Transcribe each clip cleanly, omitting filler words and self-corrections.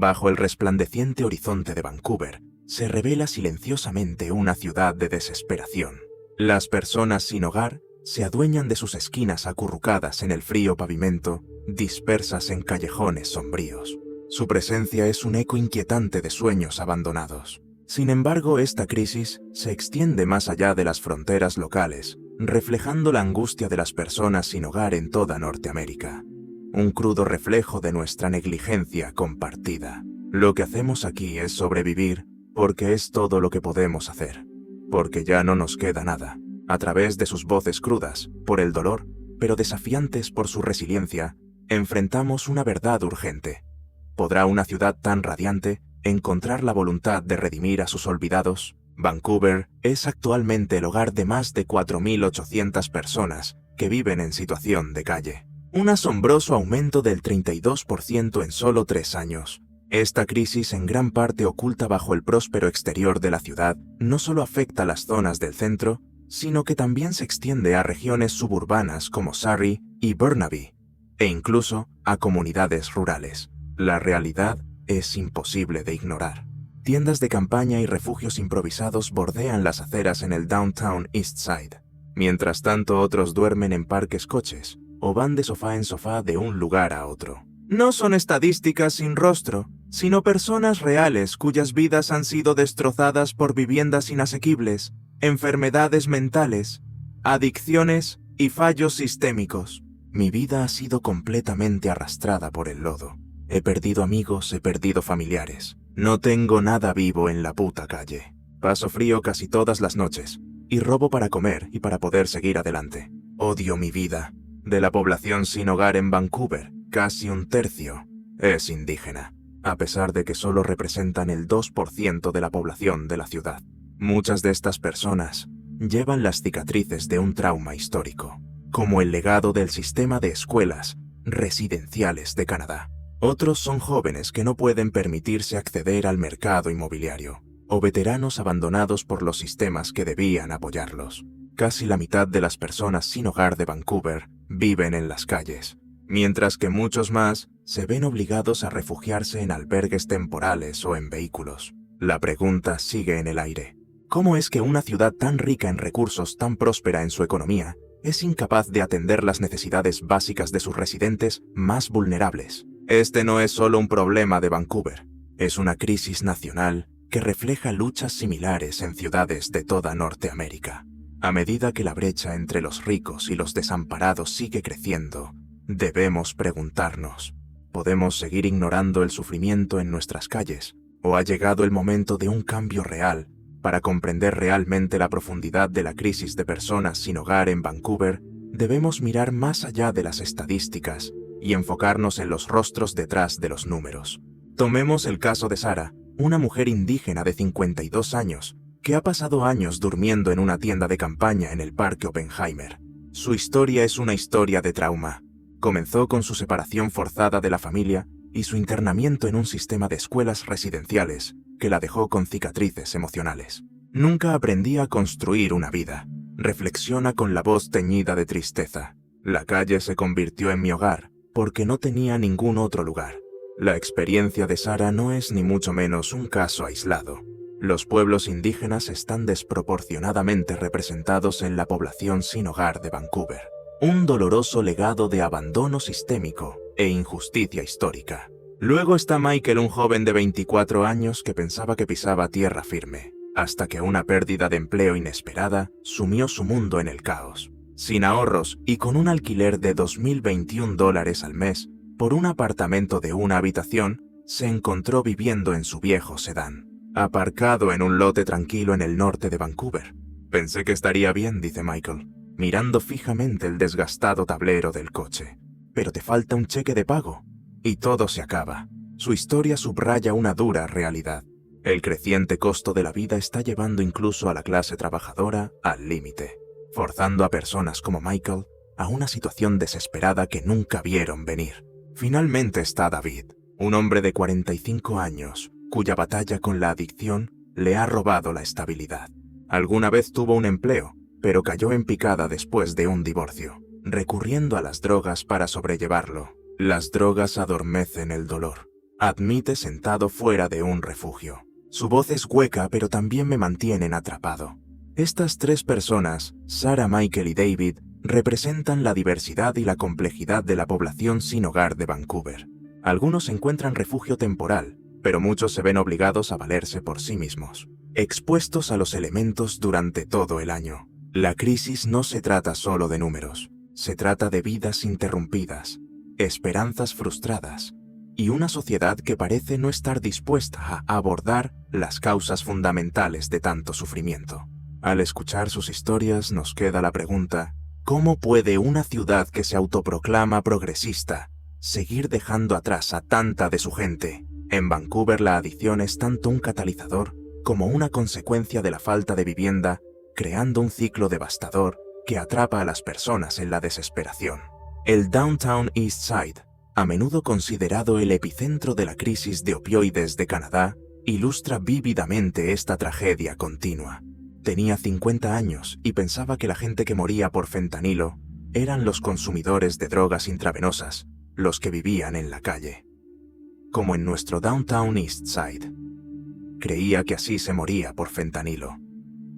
Bajo el resplandeciente horizonte de Vancouver, se revela silenciosamente una ciudad de desesperación. Las personas sin hogar se adueñan de sus esquinas acurrucadas en el frío pavimento, dispersas en callejones sombríos. Su presencia es un eco inquietante de sueños abandonados. Sin embargo, esta crisis se extiende más allá de las fronteras locales, reflejando la angustia de las personas sin hogar en toda Norteamérica. Un crudo reflejo de nuestra negligencia compartida. Lo que hacemos aquí es sobrevivir porque es todo lo que podemos hacer. Porque ya no nos queda nada. A través de sus voces crudas, por el dolor, pero desafiantes por su resiliencia, enfrentamos una verdad urgente. ¿Podrá una ciudad tan radiante encontrar la voluntad de redimir a sus olvidados? Vancouver es actualmente el hogar de más de 4.800 personas que viven en situación de calle. Un asombroso aumento del 32% en solo 3 años. Esta crisis, en gran parte oculta bajo el próspero exterior de la ciudad, no solo afecta a las zonas del centro, sino que también se extiende a regiones suburbanas como Surrey y Burnaby, e incluso a comunidades rurales. La realidad es imposible de ignorar. Tiendas de campaña y refugios improvisados bordean las aceras en el Downtown East Side. Mientras tanto, otros duermen en parques coches o van de sofá en sofá de un lugar a otro. No son estadísticas sin rostro, sino personas reales cuyas vidas han sido destrozadas por viviendas inasequibles, enfermedades mentales, adicciones y fallos sistémicos. Mi vida ha sido completamente arrastrada por el lodo. He perdido amigos, he perdido familiares. No tengo nada vivo en la puta calle. Paso frío casi todas las noches, y robo para comer y para poder seguir adelante. Odio mi vida. De la población sin hogar en Vancouver, casi un tercio es indígena, a pesar de que solo representan el 2% de la población de la ciudad. Muchas de estas personas llevan las cicatrices de un trauma histórico, como el legado del sistema de escuelas residenciales de Canadá. Otros son jóvenes que no pueden permitirse acceder al mercado inmobiliario, o veteranos abandonados por los sistemas que debían apoyarlos. Casi la mitad de las personas sin hogar de Vancouver viven en las calles, mientras que muchos más se ven obligados a refugiarse en albergues temporales o en vehículos. La pregunta sigue en el aire. ¿Cómo es que una ciudad tan rica en recursos, tan próspera en su economía, es incapaz de atender las necesidades básicas de sus residentes más vulnerables? Este no es solo un problema de Vancouver, es una crisis nacional que refleja luchas similares en ciudades de toda Norteamérica. A medida que la brecha entre los ricos y los desamparados sigue creciendo, debemos preguntarnos, ¿podemos seguir ignorando el sufrimiento en nuestras calles? ¿O ha llegado el momento de un cambio real para comprender realmente la profundidad de la crisis de personas sin hogar en Vancouver? Debemos mirar más allá de las estadísticas y enfocarnos en los rostros detrás de los números. Tomemos el caso de Sarah, una mujer indígena de 52 años, que ha pasado años durmiendo en una tienda de campaña en el Parque Oppenheimer. Su historia es una historia de trauma. Comenzó con su separación forzada de la familia y su internamiento en un sistema de escuelas residenciales que la dejó con cicatrices emocionales. Nunca aprendí a construir una vida. Reflexiona con la voz teñida de tristeza. La calle se convirtió en mi hogar porque no tenía ningún otro lugar. La experiencia de Sarah no es ni mucho menos un caso aislado. Los pueblos indígenas están desproporcionadamente representados en la población sin hogar de Vancouver. Un doloroso legado de abandono sistémico e injusticia histórica. Luego está Michael, un joven de 24 años que pensaba que pisaba tierra firme, hasta que una pérdida de empleo inesperada sumió su mundo en el caos. Sin ahorros y con un alquiler de $2,021 al mes por un apartamento de una habitación, se encontró viviendo en su viejo sedán, aparcado en un lote tranquilo en el norte de Vancouver. Pensé que estaría bien, dice Michael, mirando fijamente el desgastado tablero del coche. Pero te falta un cheque de pago, y todo se acaba. Su historia subraya una dura realidad. El creciente costo de la vida está llevando incluso a la clase trabajadora al límite, forzando a personas como Michael a una situación desesperada que nunca vieron venir. Finalmente está David, un hombre de 45 años, cuya batalla con la adicción le ha robado la estabilidad. Alguna vez tuvo un empleo, pero cayó en picada después de un divorcio, recurriendo a las drogas para sobrellevarlo. Las drogas adormecen el dolor. admite sentado fuera de un refugio. Su voz es hueca, pero también me mantienen atrapado. Estas tres personas, Sarah, Michael y David, representan la diversidad y la complejidad de la población sin hogar de Vancouver. Algunos encuentran refugio temporal, pero muchos se ven obligados a valerse por sí mismos, expuestos a los elementos durante todo el año. La crisis no se trata solo de números, se trata de vidas interrumpidas, esperanzas frustradas y una sociedad que parece no estar dispuesta a abordar las causas fundamentales de tanto sufrimiento. Al escuchar sus historias nos queda la pregunta: ¿cómo puede una ciudad que se autoproclama progresista seguir dejando atrás a tanta de su gente? En Vancouver la adicción es tanto un catalizador como una consecuencia de la falta de vivienda, creando un ciclo devastador que atrapa a las personas en la desesperación. El Downtown East Side, a menudo considerado el epicentro de la crisis de opioides de Canadá, ilustra vívidamente esta tragedia continua. Tenía 50 años y pensaba que la gente que moría por fentanilo eran los consumidores de drogas intravenosas, los que vivían en la calle. Como en nuestro Downtown East Side. Creía que así se moría por fentanilo.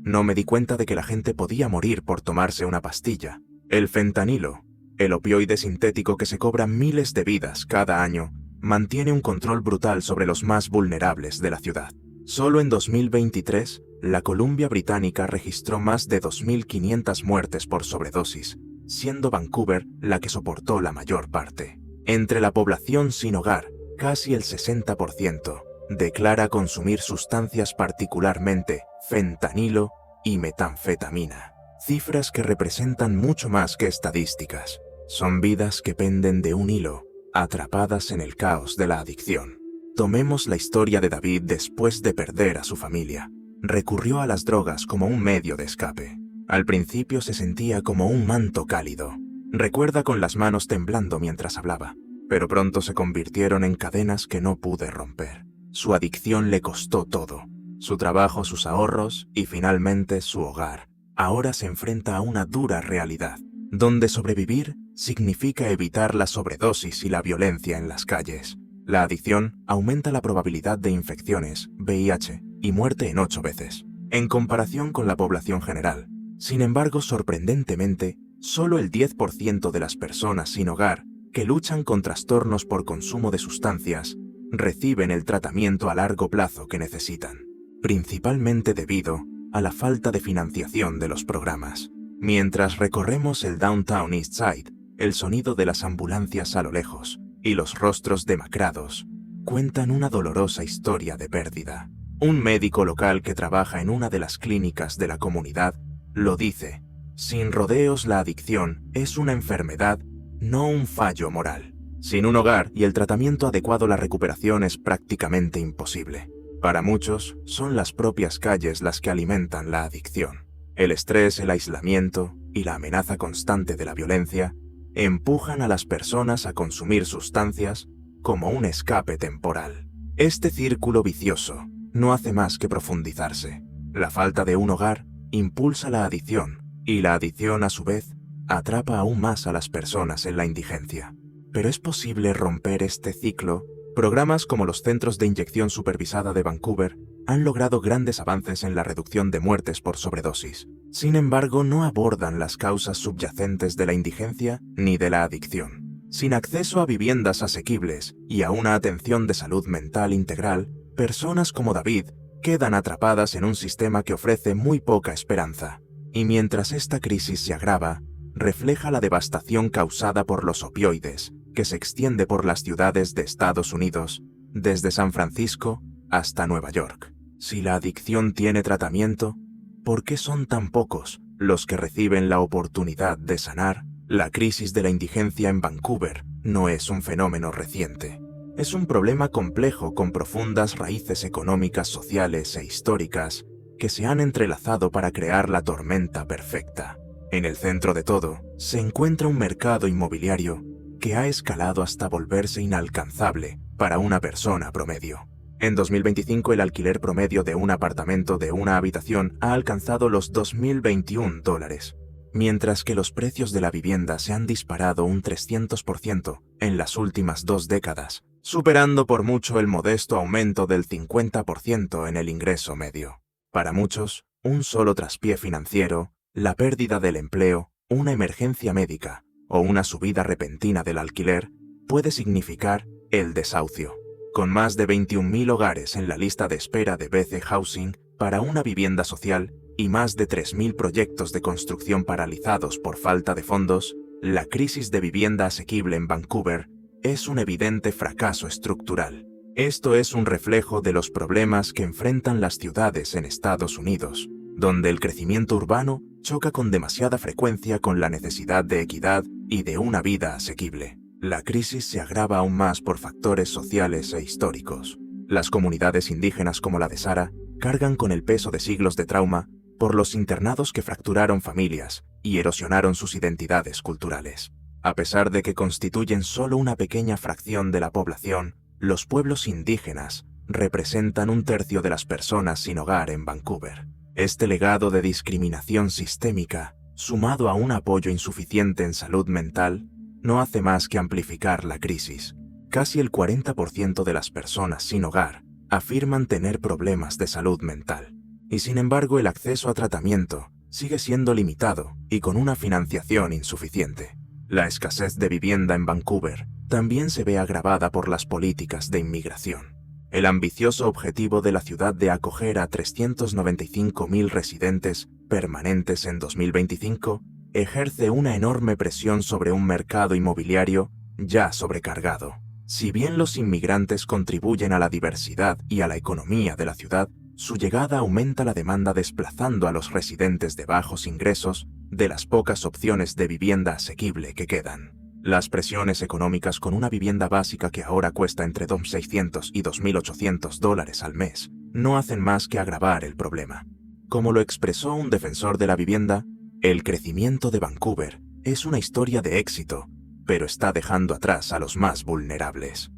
No me di cuenta de que la gente podía morir por tomarse una pastilla. El fentanilo, el opioide sintético que se cobra miles de vidas cada año, mantiene un control brutal sobre los más vulnerables de la ciudad. Solo en 2023, la Columbia Británica registró más de 2.500 muertes por sobredosis, siendo Vancouver la que soportó la mayor parte. Entre la población sin hogar, casi el 60% declara consumir sustancias, particularmente fentanilo y metanfetamina. Cifras que representan mucho más que estadísticas. Son vidas que penden de un hilo, atrapadas en el caos de la adicción. Tomemos la historia de David después de perder a su familia. Recurrió a las drogas como un medio de escape. Al principio se sentía como un manto cálido. Recuerda con las manos temblando mientras hablaba, pero pronto se convirtieron en cadenas que no pude romper. Su adicción le costó todo: su trabajo, sus ahorros y finalmente su hogar. Ahora se enfrenta a una dura realidad, donde sobrevivir significa evitar la sobredosis y la violencia en las calles. La adicción aumenta la probabilidad de infecciones, VIH y muerte en 8 veces, en comparación con la población general. Sin embargo, sorprendentemente, solo el 10% de las personas sin hogar que luchan con trastornos por consumo de sustancias reciben el tratamiento a largo plazo que necesitan, principalmente debido a la falta de financiación de los programas. Mientras recorremos el Downtown East Side, el sonido de las ambulancias a lo lejos y los rostros demacrados cuentan una dolorosa historia de pérdida. Un médico local que trabaja en una de las clínicas de la comunidad lo dice: sin rodeos, la adicción es una enfermedad, no un fallo moral. Sin un hogar y el tratamiento adecuado, la recuperación es prácticamente imposible. Para muchos, son las propias calles las que alimentan la adicción. El estrés, el aislamiento y la amenaza constante de la violencia empujan a las personas a consumir sustancias como un escape temporal. Este círculo vicioso no hace más que profundizarse. La falta de un hogar impulsa la adicción, y la adicción, a su vez, atrapa aún más a las personas en la indigencia. Pero es posible romper este ciclo. Programas como los Centros de Inyección Supervisada de Vancouver han logrado grandes avances en la reducción de muertes por sobredosis. Sin embargo, no abordan las causas subyacentes de la indigencia ni de la adicción. Sin acceso a viviendas asequibles y a una atención de salud mental integral, personas como David quedan atrapadas en un sistema que ofrece muy poca esperanza. Y mientras esta crisis se agrava, refleja la devastación causada por los opioides, que se extiende por las ciudades de Estados Unidos, desde San Francisco hasta Nueva York. Si la adicción tiene tratamiento, ¿por qué son tan pocos los que reciben la oportunidad de sanar? La crisis de la indigencia en Vancouver no es un fenómeno reciente. Es un problema complejo con profundas raíces económicas, sociales e históricas que se han entrelazado para crear la tormenta perfecta. En el centro de todo, se encuentra un mercado inmobiliario que ha escalado hasta volverse inalcanzable para una persona promedio. En 2025, el alquiler promedio de un apartamento de una habitación ha alcanzado los $2.021, mientras que los precios de la vivienda se han disparado un 300% en las últimas 2 décadas. superando por mucho el modesto aumento del 50% en el ingreso medio. Para muchos, un solo traspié financiero, la pérdida del empleo, una emergencia médica o una subida repentina del alquiler puede significar el desahucio. Con más de 21.000 hogares en la lista de espera de BC Housing para una vivienda social y más de 3.000 proyectos de construcción paralizados por falta de fondos, la crisis de vivienda asequible en Vancouver es un evidente fracaso estructural. Esto es un reflejo de los problemas que enfrentan las ciudades en Estados Unidos, donde el crecimiento urbano choca con demasiada frecuencia con la necesidad de equidad y de una vida asequible. La crisis se agrava aún más por factores sociales e históricos. Las comunidades indígenas como la de Sara cargan con el peso de siglos de trauma por los internados que fracturaron familias y erosionaron sus identidades culturales. A pesar de que constituyen solo una pequeña fracción de la población, los pueblos indígenas representan 1/3 de las personas sin hogar en Vancouver. Este legado de discriminación sistémica, sumado a un apoyo insuficiente en salud mental, no hace más que amplificar la crisis. Casi el 40% de las personas sin hogar afirman tener problemas de salud mental. Y sin embargo, el acceso a tratamiento sigue siendo limitado y con una financiación insuficiente. La escasez de vivienda en Vancouver también se ve agravada por las políticas de inmigración. El ambicioso objetivo de la ciudad de acoger a 395.000 residentes permanentes en 2025 ejerce una enorme presión sobre un mercado inmobiliario ya sobrecargado. Si bien los inmigrantes contribuyen a la diversidad y a la economía de la ciudad, su llegada aumenta la demanda desplazando a los residentes de bajos ingresos de las pocas opciones de vivienda asequible que quedan. Las presiones económicas con una vivienda básica que ahora cuesta entre $2.600 y $2.800 al mes no hacen más que agravar el problema. Como lo expresó un defensor de la vivienda, el crecimiento de Vancouver es una historia de éxito, pero está dejando atrás a los más vulnerables.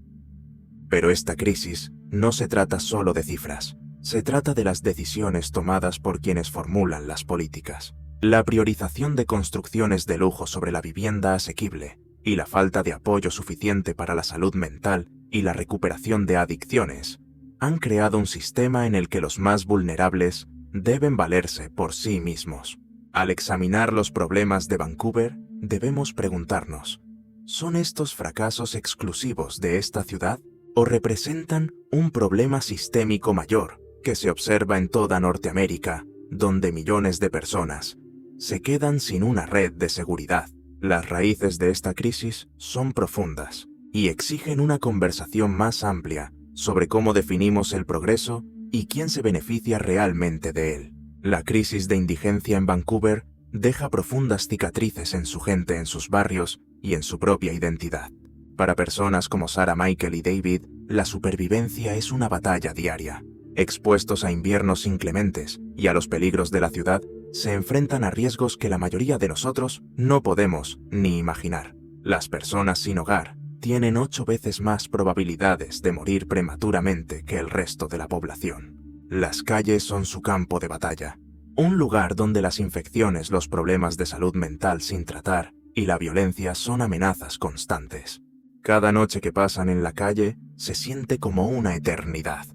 Pero esta crisis no se trata solo de cifras, se trata de las decisiones tomadas por quienes formulan las políticas. La priorización de construcciones de lujo sobre la vivienda asequible y la falta de apoyo suficiente para la salud mental y la recuperación de adicciones han creado un sistema en el que los más vulnerables deben valerse por sí mismos. Al examinar los problemas de Vancouver, debemos preguntarnos, ¿son estos fracasos exclusivos de esta ciudad o representan un problema sistémico mayor que se observa en toda Norteamérica, donde millones de personas se quedan sin una red de seguridad? Las raíces de esta crisis son profundas y exigen una conversación más amplia sobre cómo definimos el progreso y quién se beneficia realmente de él. La crisis de indigencia en Vancouver deja profundas cicatrices en su gente, en sus barrios y en su propia identidad. Para personas como Sarah, Michael y David, la supervivencia es una batalla diaria. Expuestos a inviernos inclementes y a los peligros de la ciudad, se enfrentan a riesgos que la mayoría de nosotros no podemos ni imaginar. Las personas sin hogar tienen 8 veces más probabilidades de morir prematuramente que el resto de la población. Las calles son su campo de batalla, un lugar donde las infecciones, los problemas de salud mental sin tratar y la violencia son amenazas constantes. Cada noche que pasan en la calle se siente como una eternidad.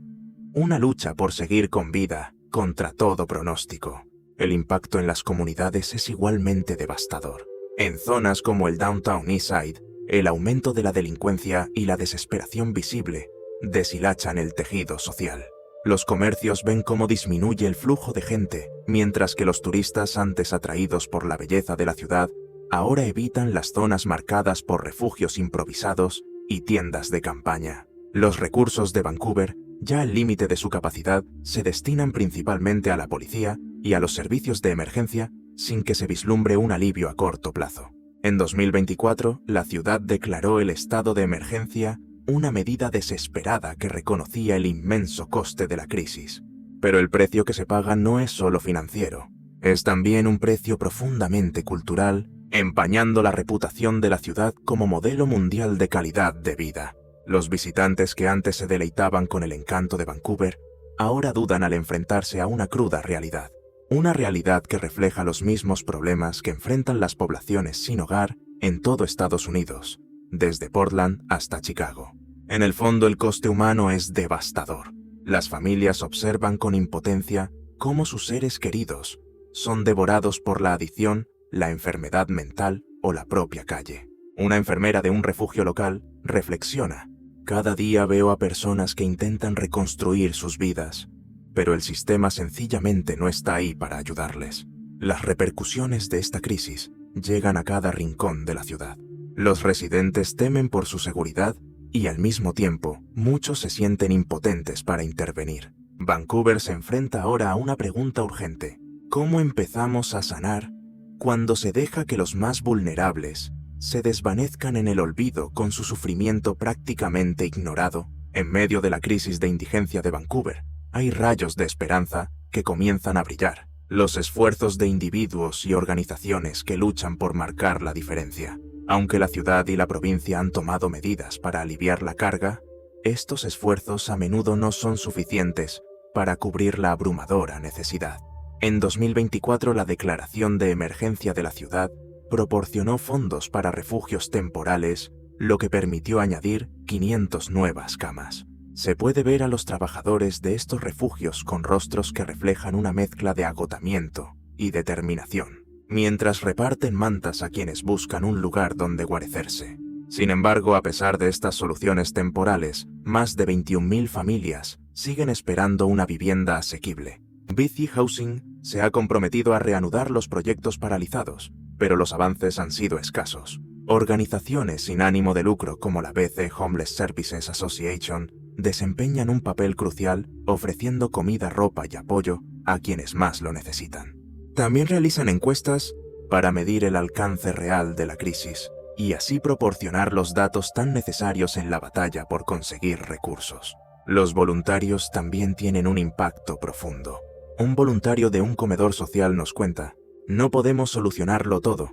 Una lucha por seguir con vida contra todo pronóstico. El impacto en las comunidades es igualmente devastador. En zonas como el Downtown Eastside, el aumento de la delincuencia y la desesperación visible deshilachan el tejido social. Los comercios ven cómo disminuye el flujo de gente, mientras que los turistas, antes atraídos por la belleza de la ciudad, ahora evitan las zonas marcadas por refugios improvisados y tiendas de campaña. Los recursos de Vancouver, ya al límite de su capacidad, se destinan principalmente a la policía y a los servicios de emergencia, sin que se vislumbre un alivio a corto plazo. En 2024, la ciudad declaró el estado de emergencia, una medida desesperada que reconocía el inmenso coste de la crisis. Pero el precio que se paga no es solo financiero, es también un precio profundamente cultural, empañando la reputación de la ciudad como modelo mundial de calidad de vida. Los visitantes que antes se deleitaban con el encanto de Vancouver, ahora dudan al enfrentarse a una cruda realidad. Una realidad que refleja los mismos problemas que enfrentan las poblaciones sin hogar en todo Estados Unidos, desde Portland hasta Chicago. En el fondo, el coste humano es devastador. Las familias observan con impotencia cómo sus seres queridos son devorados por la adicción, la enfermedad mental o la propia calle. Una enfermera de un refugio local reflexiona: cada día veo a personas que intentan reconstruir sus vidas, pero el sistema sencillamente no está ahí para ayudarles. Las repercusiones de esta crisis llegan a cada rincón de la ciudad. Los residentes temen por su seguridad y al mismo tiempo muchos se sienten impotentes para intervenir. Vancouver se enfrenta ahora a una pregunta urgente: ¿cómo empezamos a sanar cuando se deja que los más vulnerables se desvanezcan en el olvido con su sufrimiento prácticamente ignorado? En medio de la crisis de indigencia de Vancouver, hay rayos de esperanza que comienzan a brillar. Los esfuerzos de individuos y organizaciones que luchan por marcar la diferencia. Aunque la ciudad y la provincia han tomado medidas para aliviar la carga, estos esfuerzos a menudo no son suficientes para cubrir la abrumadora necesidad. En 2024, la declaración de emergencia de la ciudad proporcionó fondos para refugios temporales, lo que permitió añadir 500 nuevas camas. Se puede ver a los trabajadores de estos refugios con rostros que reflejan una mezcla de agotamiento y determinación, mientras reparten mantas a quienes buscan un lugar donde guarecerse. Sin embargo, a pesar de estas soluciones temporales, más de 21.000 familias siguen esperando una vivienda asequible. BC Housing se ha comprometido a reanudar los proyectos paralizados, pero los avances han sido escasos. Organizaciones sin ánimo de lucro como la BC Homeless Services Association desempeñan un papel crucial ofreciendo comida, ropa y apoyo a quienes más lo necesitan. También realizan encuestas para medir el alcance real de la crisis y así proporcionar los datos tan necesarios en la batalla por conseguir recursos. Los voluntarios también tienen un impacto profundo. Un voluntario de un comedor social nos cuenta: no podemos solucionarlo todo,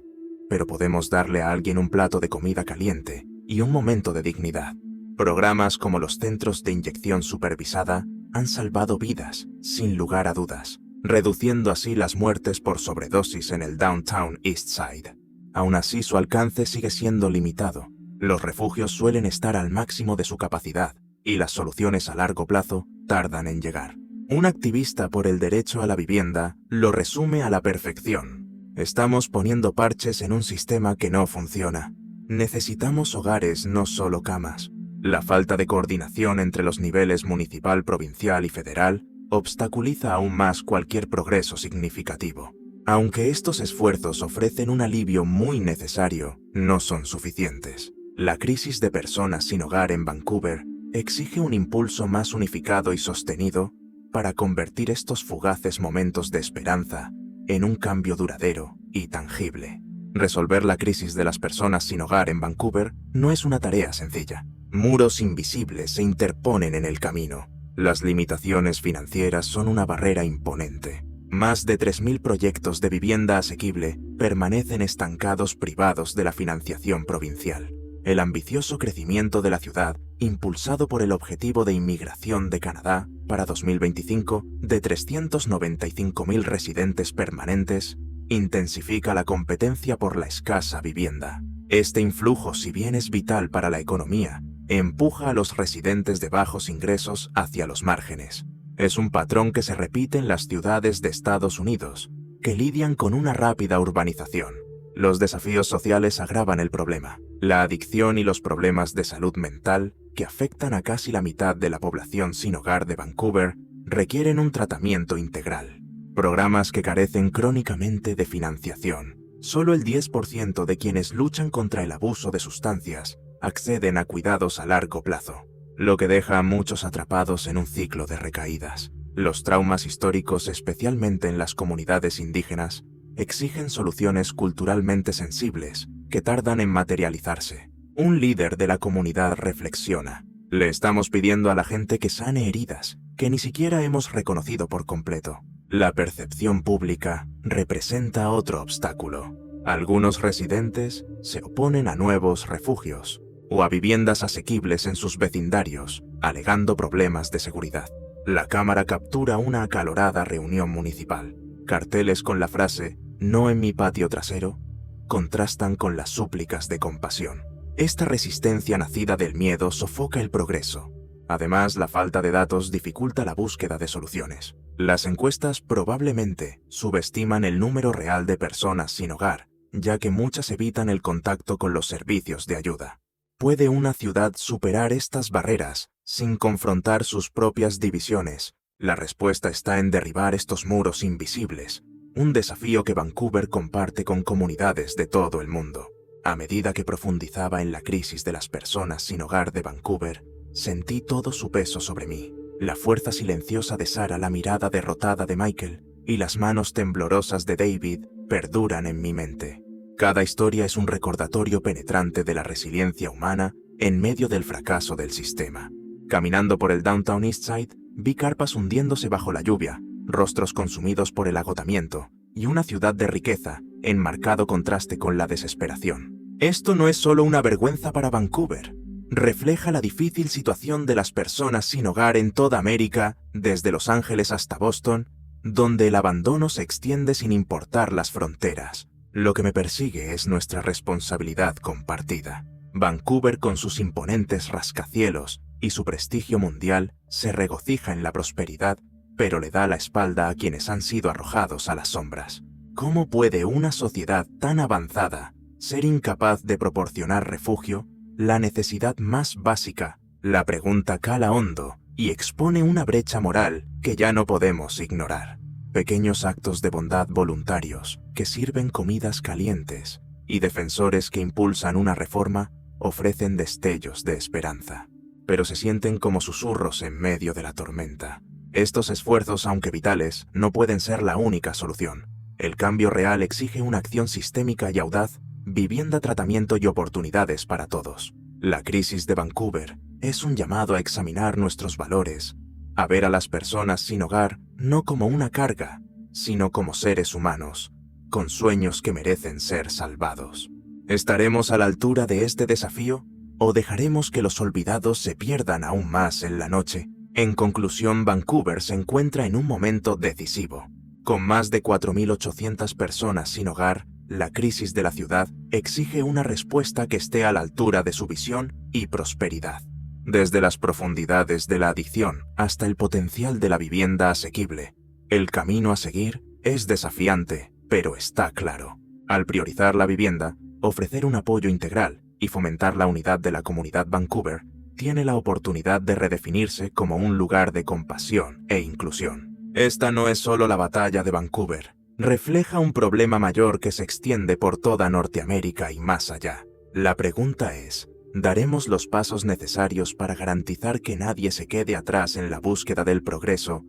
pero podemos darle a alguien un plato de comida caliente y un momento de dignidad. Programas como los centros de inyección supervisada han salvado vidas, sin lugar a dudas, reduciendo así las muertes por sobredosis en el Downtown East Side. Aún así, su alcance sigue siendo limitado. Los refugios suelen estar al máximo de su capacidad y las soluciones a largo plazo tardan en llegar. Un activista por el derecho a la vivienda lo resume a la perfección: estamos poniendo parches en un sistema que no funciona. Necesitamos hogares, no solo camas. La falta de coordinación entre los niveles municipal, provincial y federal obstaculiza aún más cualquier progreso significativo. Aunque estos esfuerzos ofrecen un alivio muy necesario, no son suficientes. La crisis de personas sin hogar en Vancouver exige un impulso más unificado y sostenido para convertir estos fugaces momentos de esperanza en un cambio duradero y tangible. Resolver la crisis de las personas sin hogar en Vancouver no es una tarea sencilla. Muros invisibles se interponen en el camino. Las limitaciones financieras son una barrera imponente. Más de 3.000 proyectos de vivienda asequible permanecen estancados privados de la financiación provincial. El ambicioso crecimiento de la ciudad, impulsado por el objetivo de inmigración de Canadá para 2025 de 395.000 residentes permanentes, intensifica la competencia por la escasa vivienda. Este influjo, si bien es vital para la economía, empuja a los residentes de bajos ingresos hacia los márgenes. Es un patrón que se repite en las ciudades de Estados Unidos, que lidian con una rápida urbanización. Los desafíos sociales agravan el problema. La adicción y los problemas de salud mental, que afectan a casi la mitad de la población sin hogar de Vancouver, requieren un tratamiento integral. Programas que carecen crónicamente de financiación. Solo el 10% de quienes luchan contra el abuso de sustancias acceden a cuidados a largo plazo, lo que deja a muchos atrapados en un ciclo de recaídas. Los traumas históricos, especialmente en las comunidades indígenas, exigen soluciones culturalmente sensibles que tardan en materializarse. Un líder de la comunidad reflexiona: le estamos pidiendo a la gente que sane heridas que ni siquiera hemos reconocido por completo. La percepción pública representa otro obstáculo. Algunos residentes se oponen a nuevos refugios o a viviendas asequibles en sus vecindarios, alegando problemas de seguridad. La Cámara captura una acalorada reunión municipal. Carteles con la frase "no en mi patio trasero" contrastan con las súplicas de compasión. Esta resistencia nacida del miedo sofoca el progreso. Además, la falta de datos dificulta la búsqueda de soluciones. Las encuestas probablemente subestiman el número real de personas sin hogar, ya que muchas evitan el contacto con los servicios de ayuda. ¿Puede una ciudad superar estas barreras sin confrontar sus propias divisiones? La respuesta está en derribar estos muros invisibles, un desafío que Vancouver comparte con comunidades de todo el mundo. A medida que profundizaba en la crisis de las personas sin hogar de Vancouver, sentí todo su peso sobre mí. La fuerza silenciosa de Sarah, la mirada derrotada de Michael y las manos temblorosas de David perduran en mi mente. Cada historia es un recordatorio penetrante de la resiliencia humana en medio del fracaso del sistema. Caminando por el Downtown Eastside, vi carpas hundiéndose bajo la lluvia, rostros consumidos por el agotamiento y una ciudad de riqueza en marcado contraste con la desesperación. Esto no es solo una vergüenza para Vancouver. Refleja la difícil situación de las personas sin hogar en toda América, desde Los Ángeles hasta Boston, donde el abandono se extiende sin importar las fronteras. Lo que me persigue es nuestra responsabilidad compartida. Vancouver, con sus imponentes rascacielos y su prestigio mundial, se regocija en la prosperidad, pero le da la espalda a quienes han sido arrojados a las sombras. ¿Cómo puede una sociedad tan avanzada ser incapaz de proporcionar refugio, la necesidad más básica? La pregunta cala hondo y expone una brecha moral que ya no podemos ignorar. Pequeños actos de bondad voluntarios que sirven comidas calientes y defensores que impulsan una reforma ofrecen destellos de esperanza, pero se sienten como susurros en medio de la tormenta. Estos esfuerzos, aunque vitales, no pueden ser la única solución. El cambio real exige una acción sistémica y audaz, vivienda, tratamiento y oportunidades para todos. La crisis de Vancouver es un llamado a examinar nuestros valores, a ver a las personas sin hogar no como una carga, sino como seres humanos, con sueños que merecen ser salvados. ¿Estaremos a la altura de este desafío o dejaremos que los olvidados se pierdan aún más en la noche? En conclusión, Vancouver se encuentra en un momento decisivo. Con más de 4.800 personas sin hogar, la crisis de la ciudad exige una respuesta que esté a la altura de su visión y prosperidad. Desde las profundidades de la adicción hasta el potencial de la vivienda asequible, el camino a seguir es desafiante, pero está claro. Al priorizar la vivienda, ofrecer un apoyo integral y fomentar la unidad de la comunidad, Vancouver tiene la oportunidad de redefinirse como un lugar de compasión e inclusión. Esta no es solo la batalla de Vancouver, refleja un problema mayor que se extiende por toda Norteamérica y más allá. La pregunta es, ¿daremos los pasos necesarios para garantizar que nadie se quede atrás en la búsqueda del progreso